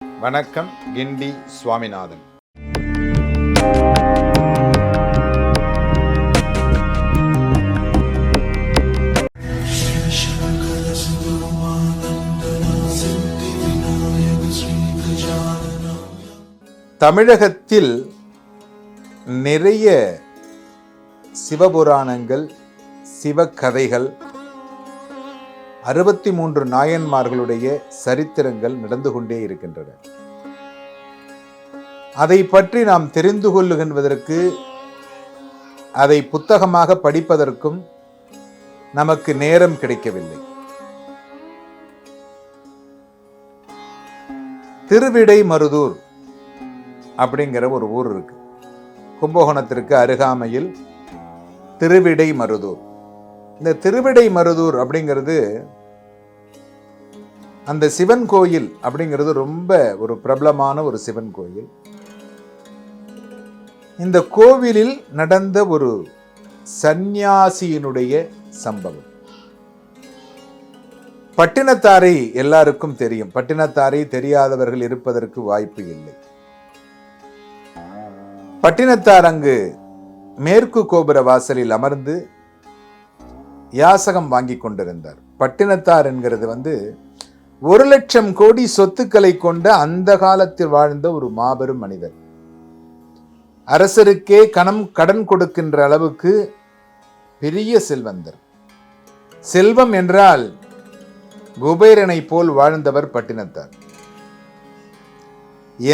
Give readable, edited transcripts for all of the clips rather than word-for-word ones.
வணக்கம். கிண்டி சுவாமிநாதன். தமிழகத்தில் நிறைய சிவபுராணங்கள், சிவகதைகள், 63 நாயன்மார்களுடைய சரித்திரங்கள் நடந்து கொண்டே இருக்கின்றன. அதை பற்றி நாம் தெரிந்து கொள்ளுகின்றதற்கு, அதை புத்தகமாக படிப்பதற்கும் நமக்கு நேரம் கிடைக்கவில்லை. திருவிடைமருதூர் அப்படிங்கிற ஒரு ஊர் இருக்கு. கும்பகோணத்திற்கு அருகாமையில் திருவிடைமருதூர். இந்த திருவிடைமருதூர் அப்படிங்கிறது, அந்த சிவன் கோயில் அப்படிங்கிறது ரொம்ப ஒரு பிரபலமான ஒரு சிவன் கோயில். இந்த கோவிலில் நடந்த ஒரு சந்நியாசியினுடைய சம்பவம். பட்டினத்தாரை எல்லாருக்கும் தெரியும். பட்டினத்தாரை தெரியாதவர்கள் இருப்பதற்கு வாய்ப்பு இல்லை. பட்டினத்தார் அங்கு மேற்கு கோபுர வாசலில் அமர்ந்து யாசகம் வாங்கி கொண்டிருந்தார். பட்டினத்தார் என்கிறது 1,00,000 கோடி சொத்துக்களை கொண்ட அந்த காலத்தில் வாழ்ந்த ஒரு மாபெரும் மனிதர். அரசருக்கே கடன் கொடுக்கின்ற அளவுக்கு பெரிய செல்வந்தர். செல்வம் என்றால் குபேரனை போல் வாழ்ந்தவர் பட்டினத்தார்.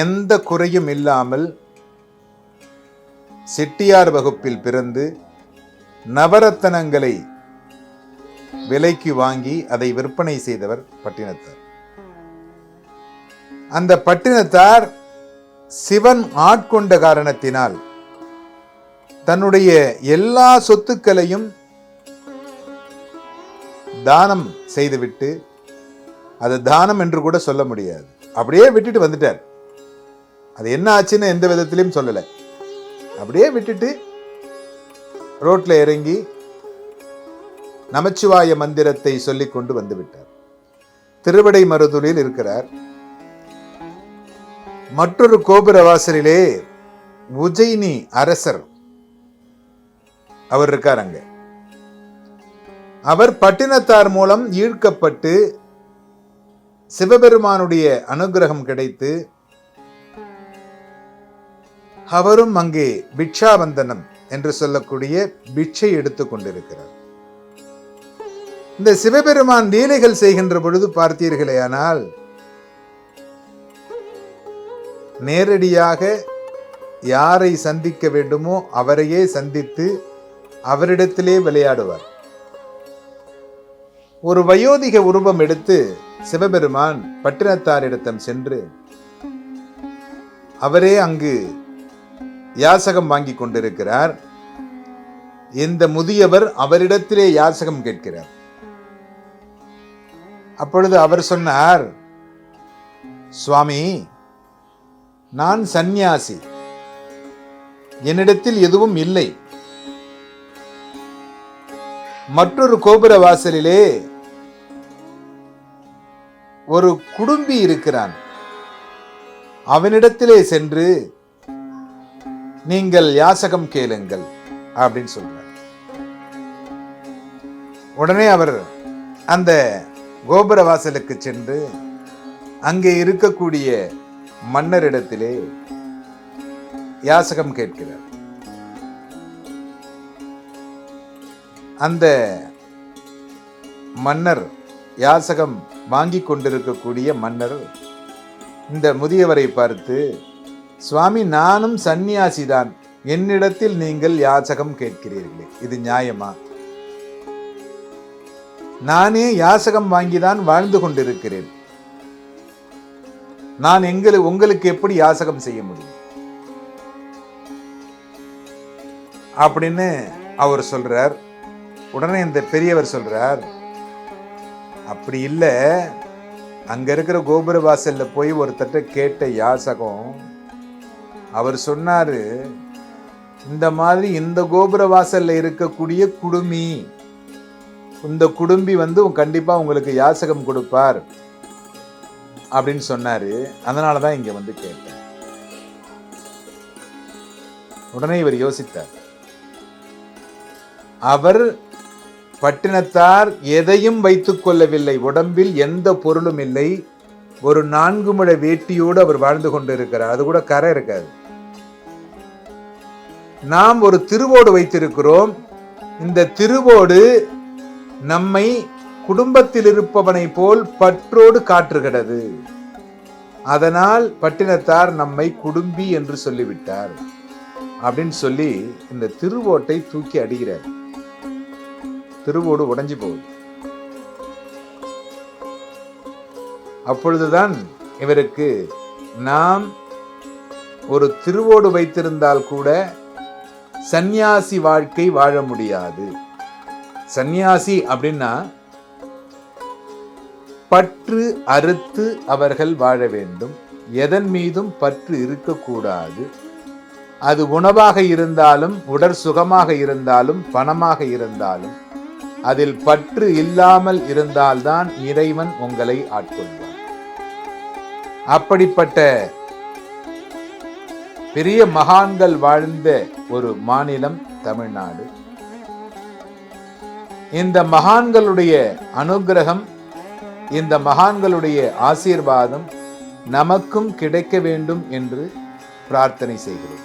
எந்த குறையும் இல்லாமல் செட்டியார் வகுப்பில் பிறந்து நவரத்தனங்களை விலைக்கு வாங்கி அதை விற்பனை செய்தவர் பட்டினத்தார். அந்த பட்டினத்தார் சிவன் ஆட்கொண்ட காரணத்தினால் தன்னுடைய எல்லா சொத்துக்களையும் தானம் செய்துவிட்டு, அது தானம் என்று கூட சொல்ல முடியாது, அப்படியே விட்டுட்டு வந்துட்டார். அது என்ன ஆச்சுன்னு எந்த விதத்திலையும் சொல்லலை. அப்படியே விட்டுட்டு ரோட்ல இறங்கி நமச்சிவாய மந்திரத்தை சொல்லிக் கொண்டு வந்து விட்டார். திருவிடைமருதூரில் இருக்கிறார். மற்றொரு கோபுர வாசலிலே உஜ்ஜயினி அரசர் அவர் இருக்கார். அங்க அவர் பட்டினத்தார் மூலம் ஈர்க்கப்பட்டு சிவபெருமானுடைய அனுகிரகம் கிடைத்து அவரும் அங்கே பிக்ஷாவந்தனம் என்று சொல்லக்கூடிய பிட்சை எடுத்துக் கொண்டிருக்கிறார். இந்த சிவபெருமான் லீலைகள் செய்கின்ற பொழுது பார்த்தீர்களேயானால், நேரடியாக யாரை சந்திக்க வேண்டுமோ அவரையே சந்தித்து அவரிடத்திலே விளையாடுவார். ஒரு வயோதிக உருவம் எடுத்து சிவபெருமான் பட்டினத்தாரிடத்தம் சென்று அவரே அங்கு யாசகம் வாங்கி கொண்டிருக்கிறார். இந்த முதியவர் அவரிடத்திலே யாசகம் கேட்கிறார். அப்பொழுது அவர் சொன்னார், சுவாமி, நான் சந்நியாசி, என்னிடத்தில் எதுவும் இல்லை. மற்றொரு கோபுர வாசலிலே ஒரு குடும்பி இருக்கிறான், அவனிடத்திலே சென்று நீங்கள் யாசகம் கேளுங்கள் அப்படின்னு சொல்றார். உடனே அவர் அந்த கோபுர வாசலுக்கு சென்று அங்கே இருக்கக்கூடிய மன்னரிடத்திலே யாசகம் கேட்கிறார். அந்த மன்னர், யாசகம் வாங்கி கொண்டிருக்கக்கூடிய மன்னர் இந்த முதியவரை பார்த்து, சுவாமி, நானும் சந்நியாசிதான், என்னிடத்தில் நீங்கள் யாசகம் கேட்கிறீர்களே, இது நியாயமா? நானே யாசகம் வாங்கிதான் வாழ்ந்து கொண்டிருக்கிறேன். நான் உங்களுக்கு எப்படி யாசகம் செய்ய முடியும் அப்படின்னு அவர் சொல்றார். உடனே இந்த பெரியவர் சொல்றார், அப்படி இல்லை, அங்க இருக்கிற கோபுர வாசல்ல போய் ஒருத்தட்ட கேட்ட யாசகம், அவர் சொன்னாரு, இந்த மாதிரி இந்த கோபுர வாசல்ல இருக்கக்கூடிய குடுமி, இந்த குடும்பி கண்டிப்பா உங்களுக்கு யாசகம் கொடுப்பார் அப்படின்னு சொன்னாரு. அதனாலதான் இங்க வந்து கேட்டேன். உடனே இவர் யோசித்தார். அவர் பட்டினத்தார் எதையும் வைத்துக் கொள்ளவில்லை, உடம்பில் எந்த பொருளும் இல்லை, ஒரு 4 முழ வேட்டியோடு அவர் வாழ்ந்து கொண்டிருக்கிறார். அது கூட கரை இருக்காது. நாம் ஒரு திருவோடு வைத்திருக்கிறோம். இந்த திருவோடு நம்மை குடும்பத்தில் இருப்பவனை போல் பற்றோடு காட்டுகிறது. அதனால் பட்டினத்தார் நம்மை குடும்பி என்று சொல்லிவிட்டார் அப்படின்னு சொல்லி இந்த திருவோட்டை தூக்கி அடிக்கிறார். திருவோடு உடைஞ்சு போகுது. அப்பொழுதுதான் இவருக்கு, நாம் ஒரு திருவோடு வைத்திருந்தால் கூட சந்நியாசி வாழ்க்கை வாழ முடியாது. சந்நியாசி அப்படின்னா பற்று அறுத்து அவர்கள் வாழ வேண்டும். எதன் மீதும் பற்று இருக்கக்கூடாது. அது உணவாக இருந்தாலும், உடற் சுகமாக இருந்தாலும், பணமாக இருந்தாலும், அதில் பற்று இல்லாமல் இருந்தால்தான் இறைவன் உங்களை ஆட்கொள்வார். அப்படிப்பட்ட பெரிய மகான்கள் வாழ்ந்த ஒரு மாநிலம் தமிழ்நாடு. இந்த மகான்களுடைய அனுகிரகம், இந்த மகான்களுடைய ஆசீர்வாதம் நமக்கும் கிடைக்க வேண்டும் என்று பிரார்த்தனை செய்கிறோம்.